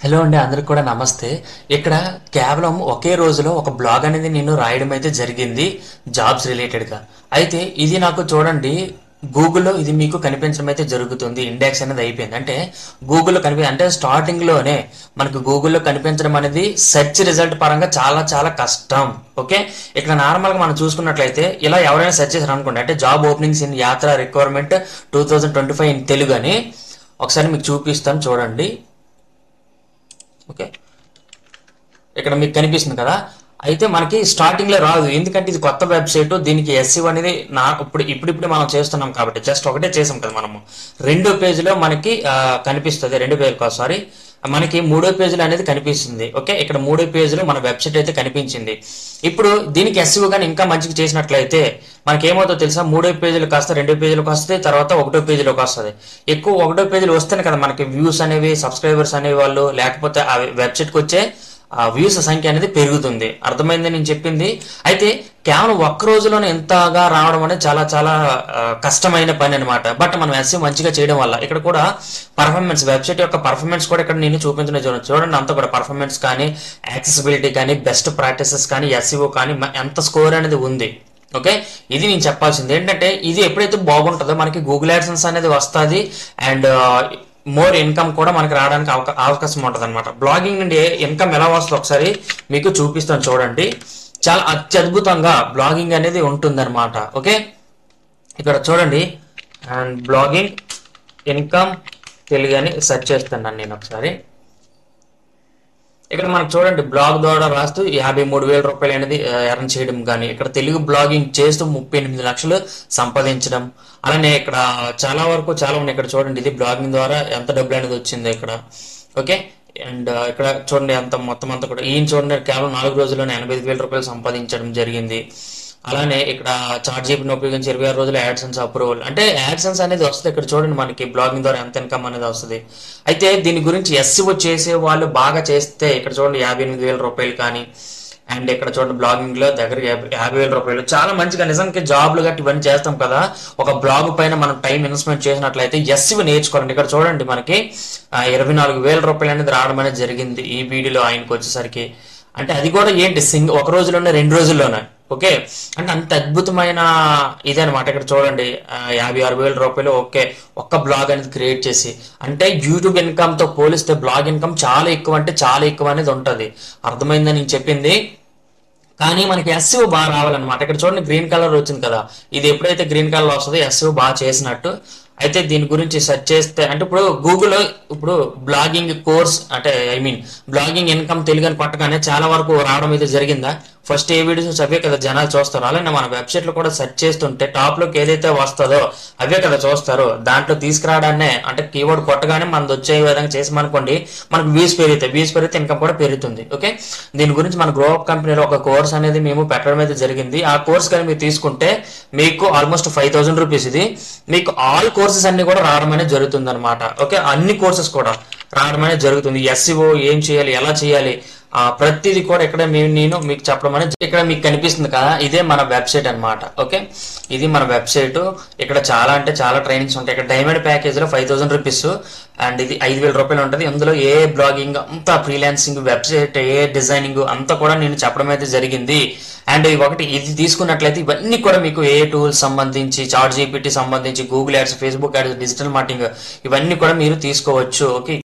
Hello అండి, అందరికి కూడా నమస్తే. ఇక్కడ కేవలం ఒకే రోజులో ఒక బ్లాగ్ అనేది నేను రాయడం అయితే జరిగింది జాబ్స్ రిలేటెడ్గా. అయితే ఇది నాకు చూడండి గూగుల్లో ఇది మీకు కనిపించడం అయితే జరుగుతుంది. ఇండెక్స్ అనేది అయిపోయింది అంటే గూగుల్లో అంటే స్టార్టింగ్లోనే మనకు గూగుల్లో కనిపించడం అనేది సెర్చ్ రిజల్ట్ పరంగా చాలా చాలా కష్టం. ఓకే, ఇక్కడ నార్మల్గా మనం చూసుకున్నట్లయితే ఇలా ఎవరైనా సెర్చ్ చేశారు అనుకోండి, అంటే జాబ్ ఓపెనింగ్స్ ఇన్ యాత్ర రిక్వైర్మెంట్ 2025 ఇన్ తెలుగు అని ఒకసారి మీకు చూపిస్తాను చూడండి. ఓకే, ఇక్కడ మీకు కనిపిస్తుంది కదా. అయితే మనకి స్టార్టింగ్ లో రాదు, ఎందుకంటే ఇది కొత్త వెబ్సైట్. దీనికి ఎస్సీఓ అనేది ఇప్పుడు మనం చేస్తున్నాం కాబట్టి జస్ట్ ఒకటే చేసాం కదా మనము. రెండో పేజీలో మనకి కనిపిస్తుంది, రెండో పేజీ కాదు సారీ, మనకి మూడో పేజీలో అనేది కనిపిస్తుంది. ఓకే, ఇక్కడ మూడో పేజీలో మన వెబ్సైట్ అయితే కనిపించింది. ఇప్పుడు దీనికి ఎస్సీఓ కానీ ఇంకా మంచిగా చేసినట్లయితే మనకి ఏమవుతుందో తెలుసా, మూడో పేజీలకు వస్తే రెండో పేజీలోకి వస్తే తర్వాత ఒకటో పేజీలోకి వస్తుంది. ఎక్కువ ఒకటో పేజీలు వస్తేనే కదా మనకి వ్యూస్ అనేవి, సబ్స్క్రైబర్స్ అనేవాళ్ళు, లేకపోతే ఆ వెబ్సైట్కి వచ్చే ఆ వ్యూస్ సంఖ్య అనేది పెరుగుతుంది. అర్థమైంది నేను చెప్పింది. అయితే కేవలం ఒక్క రోజులోనే ఎంతగా రావడం అనేది చాలా చాలా కష్టమైన పని అనమాట. బట్ మనం ఎస్సీఓ మంచిగా చేయడం వల్ల ఇక్కడ కూడా పర్ఫార్మెన్స్, వెబ్సైట్ యొక్క పర్ఫార్మెన్స్ కూడా ఇక్కడ నేను చూపించడం చూడండి. అంతా కూడా పర్ఫార్మెన్స్ కానీ, యాక్సెసిబిలిటీ కానీ, బెస్ట్ ప్రాక్టీసెస్ కానీ, ఎస్సీఓ కానీ ఎంత స్కోర్ అనేది ఉంది. ఓకే, ఇది నేను చెప్పాల్సింది ఏంటంటే ఇది ఎప్పుడైతే బాగుంటుందో మనకి గూగుల్ యాడ్సెన్స్ అనేది వస్తుంది అండ్ మోర్ ఇన్కమ్ కూడా మనకి రావడానికి అవకాశం ఉంటుంది అనమాట. బ్లాగింగ్ నుండి ఇన్కమ్ ఎలా వస్తుందో ఒకసారి మీకు చూపిస్తాను చూడండి. చాలా అత్యద్భుతంగా బ్లాగింగ్ అనేది ఉంటుంది అనమాట. ఓకే, ఇక్కడ చూడండి, అండ్ బ్లాగింగ్ ఇన్కమ్ తెలుగు అని సెర్చ్ చేస్తున్నాను నేను ఒకసారి. ఇక్కడ మనకు చూడండి, బ్లాగ్ ద్వారా రాస్తూ 53,000 రూపాయలు అనేది ఎర్న్ చేయడం కానీ, ఇక్కడ తెలుగు బ్లాగింగ్ చేస్తూ 38 లక్షలు సంపాదించడం. అలానే ఇక్కడ చాలా వరకు చాలా ఉన్నాయి. ఇక్కడ చూడండి, ఇది బ్లాగింగ్ ద్వారా ఎంత డబ్బులు అనేది వచ్చింది ఇక్కడ. ఓకే, అండ్ ఇక్కడ చూడండి అంత మొత్తం అంతా కూడా ఈయన చూడండి కేవలం 4 రోజుల్లోనే 85,000 రూపాయలు సంపాదించడం జరిగింది. అలానే ఇక్కడ చాట్ జీపీటీని ఉపయోగించి 26 రోజులు యాడ్సెన్స్ అప్రూవల్, అంటే యాడ్సెన్స్ అనేది వస్తుంది. ఇక్కడ చూడండి మనకి బ్లాగింగ్ ద్వారా ఎంత ఇన్కమ్ అనేది వస్తుంది. అయితే దీని గురించి ఎస్సీఓ చేసే వాళ్ళు బాగా చేస్తే ఇక్కడ చూడండి 58,000 రూపాయలు కానీ, అండ్ ఇక్కడ చూడండి బ్లాగింగ్ లో దగ్గర 50,000 రూపాయలు. చాలా మంచిగా నిజానికి జాబ్లు గట్టి ఇవన్నీ చేస్తాం కదా, ఒక బ్లాగ్ పైన మనం టైం ఇన్వెస్ట్మెంట్ చేసినట్లయితే ఎస్సీఓ నేర్చుకోండి. ఇక్కడ చూడండి మనకి 24,000 రూపాయలు అనేది రావడం అనేది జరిగింది ఈ వీడియోలో ఆయనకు వచ్చేసరికి. అంటే అది కూడా ఏంటి ఒక రోజులోనే 2 రోజుల్లోనే. ఓకే, అంటే అంత అద్భుతమైన ఇదే అనమాట. ఇక్కడ చూడండి 56,000 రూపాయలు. ఓకే, ఒక్క బ్లాగ్ అనేది క్రియేట్ చేసి, అంటే యూట్యూబ్ ఇన్కమ్ తో పోలిస్తే బ్లాగ్ ఇన్కమ్ చాలా ఎక్కువ, అంటే చాలా ఎక్కువ అనేది ఉంటుంది. అర్థమైందని నేను చెప్పింది. కానీ మనకి ఎస్సీఓ బాగా రావాలన్నమాట. ఇక్కడ చూడండి గ్రీన్ కలర్ వచ్చింది కదా, ఇది ఎప్పుడైతే గ్రీన్ కలర్ వస్తుందో ఎస్సీఓ బాగా చేసినట్టు. అయితే దీని గురించి సెర్చ్ చేస్తే అంటే ఇప్పుడు గూగుల్ ఇప్పుడు బ్లాగింగ్ కోర్స్ అంటే బ్లాగింగ్ ఇన్కమ్ తెలుగు అని కొట్టగానే చాలా వరకు రావడం అయితే జరిగిందా? ఫస్ట్ ఏ వీడియోస్ అవే కదా జనాలు చూస్తారు. అలానే మన వెబ్సైట్ లో కూడా సెర్చ్ చేస్తుంటే టాప్ లోకి ఏదైతే వస్తుందో అవే కదా చూస్తారు. దాంట్లో తీసుకురావడాన్నే అంటే కీవర్డ్ కొట్టగానే మనది వచ్చే విధంగా చేసామనుకోండి, మనకు వ్యూస్ పెరిగితే ఇన్కమ్ కూడా పెరుగుతుంది. ఓకే, దీని గురించి మన గ్రో అప్ కంపెనీలో ఒక కోర్స్ అనేది మేము పెట్టడం అయితే జరిగింది. ఆ కోర్స్ కానీ మీరు తీసుకుంటే మీకు ఆల్మోస్ట్ 5,000 రూపీస్. ఇది మీకు ఆల్ కోర్సెస్ అన్ని కూడా రావడం అనేది జరుగుతుంది అనమాట. ఓకే, అన్ని కోర్సెస్ కూడా రావడం అనేది జరుగుతుంది. ఎస్సీఓ ఏం చేయాలి, ఎలా చేయాలి, ప్రతిదీ కూడా ఇక్కడ నేను మీకు చెప్పడం అనేది ఇక్కడ మీకు కనిపిస్తుంది కదా, ఇదే మన వెబ్సైట్ అనమాట. ఓకే, ఇది మన వెబ్సైట్. ఇక్కడ చాలా అంటే చాలా ట్రైనింగ్స్ ఉంటాయి. ఇక్కడ డైమండ్ ప్యాకేజ్ లో 5,000 రూపీస్ అండ్ ఇది 5,000 రూపాయలు ఉంటుంది. ఇందులో ఏ బ్లాగింగ్ అంతా, ఫ్రీలాన్సింగ్, వెబ్సైట్, ఏ డిజైనింగ్ అంతా కూడా నేను చెప్పడం అయితే జరిగింది. అండ్ ఇది తీసుకున్నట్లయితే ఇవన్నీ కూడా మీకు ఏ టూల్స్ సంబంధించి, చాట్ జీపీటీ సంబంధించి, Google ads, Facebook ads, digital marketing ఇవన్నీ కూడా మీరు తీసుకోవచ్చు. ఓకే.